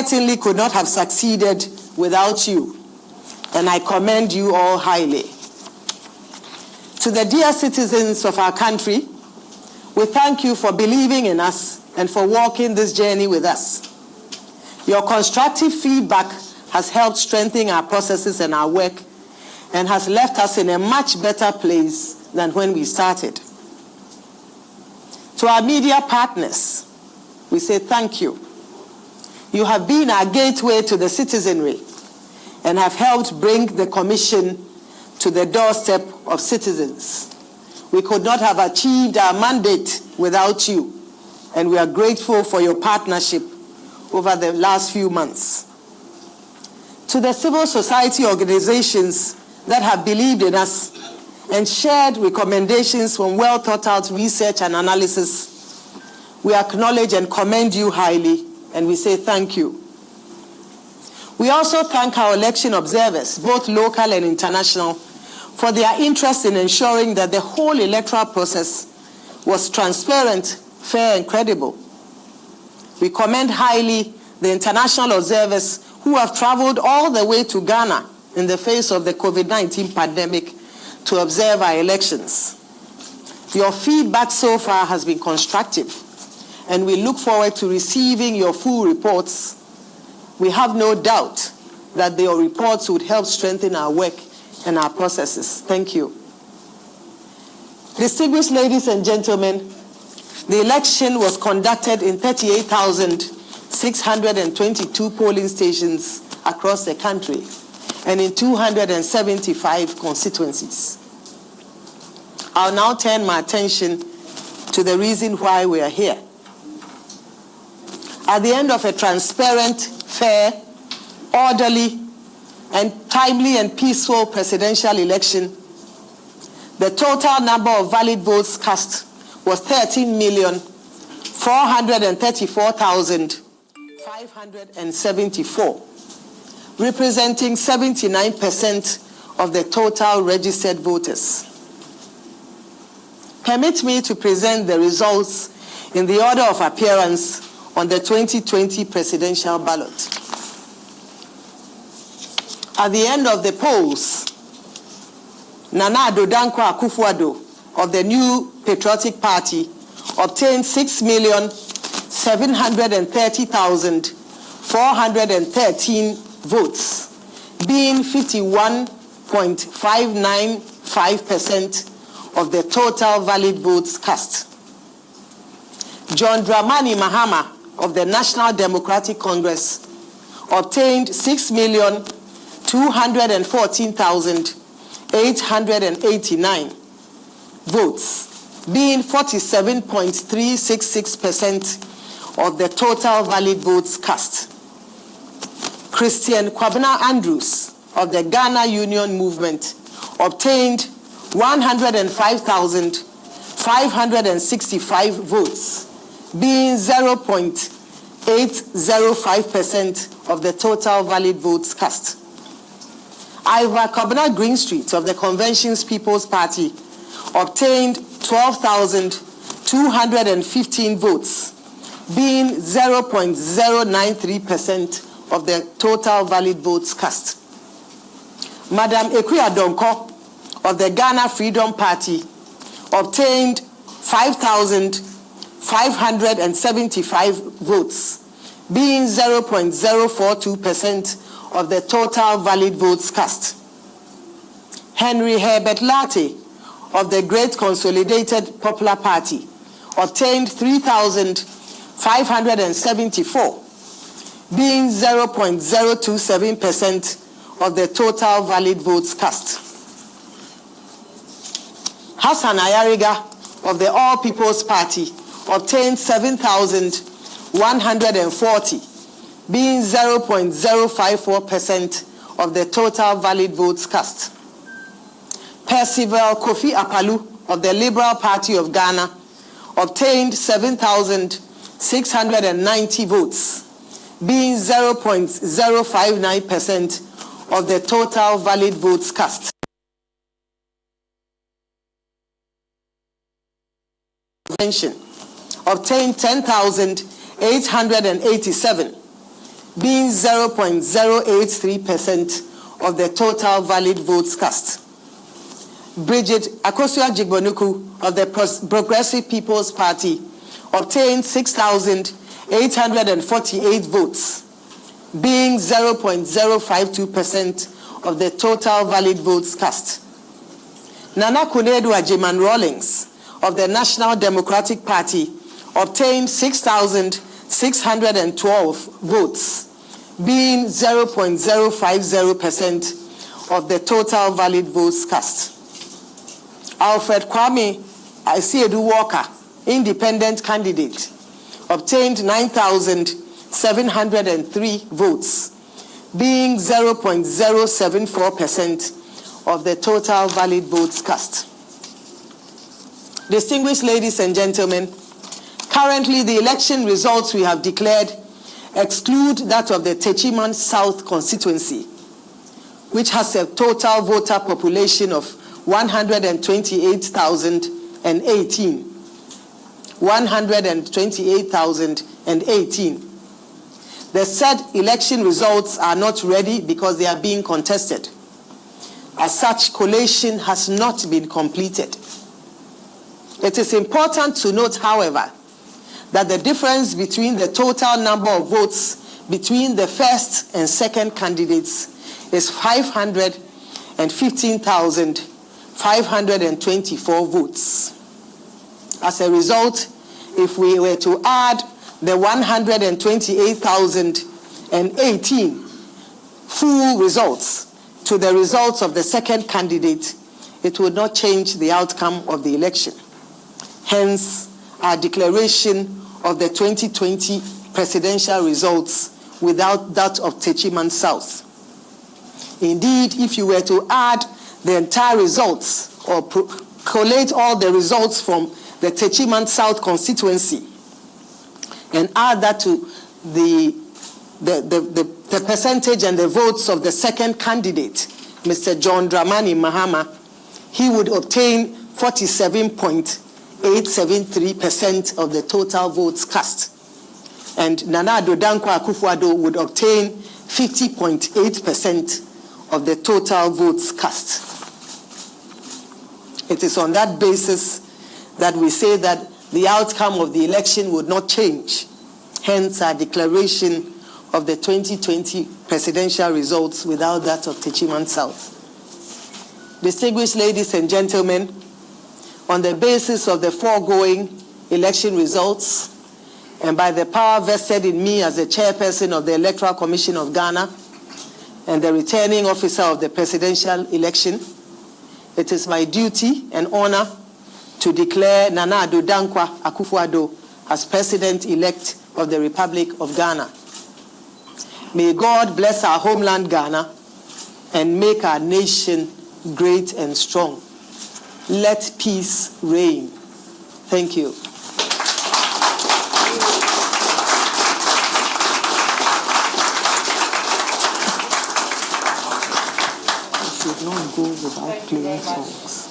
certainly could not have succeeded without you, and I commend you all highly. To the dear citizens of our country, we thank you for believing in us and for walking this journey with us. Your constructive feedback has helped strengthen our processes and our work and has left us in a much better place than when we started. To our media partners, we say thank you. You have been our gateway to the citizenry and have helped bring the Commission to the doorstep of citizens. We could not have achieved our mandate without you, and we are grateful for your partnership over the last few months. To the civil society organizations that have believed in us and shared recommendations from well-thought-out research and analysis, we acknowledge and commend you highly, and we say thank you. We also thank our election observers, both local and international, for their interest in ensuring that the whole electoral process was transparent, fair, and credible. We commend highly the international observers who have traveled all the way to Ghana in the face of the COVID-19 pandemic to observe our elections. Your feedback so far has been constructive, and we look forward to receiving your full reports. We have no doubt that your reports would help strengthen our work and our processes. Thank you. Distinguished ladies and gentlemen, the election was conducted in 38,622 polling stations across the country and in 275 constituencies. I'll now turn my attention to the reason why we are here. At the end of a transparent, fair, orderly, and timely and peaceful presidential election, the total number of valid votes cast was 13,434,574, representing 79% of the total registered voters. Permit me to present the results in the order of appearance on the 2020 presidential ballot. At the end of the polls, Nana Addo Akufo-Addo of the New Patriotic Party obtained 6,730,413 votes, being 51.595% of the total valid votes cast. John Dramani Mahama of the National Democratic Congress obtained 6,214,889 votes, being 47.366% of the total valid votes cast. Christian Kwabena Andrews of the Ghana Union Movement obtained 105,565 votes, being 0.805% of the total valid votes cast. Iva Kwabena Greenstreet of the Convention's People's Party obtained 12,215 votes, being 0.093% of the total valid votes cast. Madam Akufo-Addo of the Ghana Freedom Party obtained 5,575 votes, being 0.042% of the total valid votes cast. Henry Herbert Latte of the Great Consolidated Popular Party obtained 3,574, being 0.027% of the total valid votes cast. Hassan Ayariga of the All People's Party obtained 7,140, being 0.054% of the total valid votes cast. Percival Kofi Apalu of the Liberal Party of Ghana obtained 7,690 votes, being 0.059% of the total valid votes cast. Convention obtained 10,887, being 0.083% of the total valid votes cast. Bridget Akosua-Jigbonuku of the Progressive People's Party obtained 6,848 votes, being 0.052% of the total valid votes cast. Nana Konadu Agyemang Rawlings of the National Democratic Party obtained 6,612 votes, being 0.050% of the total valid votes cast. Alfred Kwame Asiedu Walker, independent candidate, obtained 9,703 votes, being 0.074% of the total valid votes cast. Distinguished ladies and gentlemen, currently the election results we have declared exclude that of the Techiman South constituency, which has a total voter population of 128,018. 128,018. The said election results are not ready because they are being contested. As such, collation has not been completed. It is important to note, however, that the difference between the total number of votes between the first and second candidates is 515,524 votes. As a result, if we were to add the 128,018 full results to the results of the second candidate, it would not change the outcome of the election. Hence, our declaration of the 2020 presidential results without that of Techiman South. Indeed, if you were to add the entire results or collate all the results from the Techiman South constituency and add that to the percentage and the votes of the second candidate, Mr. John Dramani Mahama, he would obtain 47.873% of the total votes cast. And Nana Addo Dankwa Akufo-Addo would obtain 50.8% of the total votes cast. It is on that basis that we say that the outcome of the election would not change. Hence, our declaration of the 2020 presidential results without that of Techiman South. Distinguished ladies and gentlemen, on the basis of the foregoing election results, and by the power vested in me as the chairperson of the Electoral Commission of Ghana and the returning officer of the presidential election, it is my duty and honor to declare Nana Addo Dankwa Akufo-Addo as President-elect of the Republic of Ghana. May God bless our homeland Ghana and make our nation great and strong. Let peace reign. Thank you. I should not go without playing songs.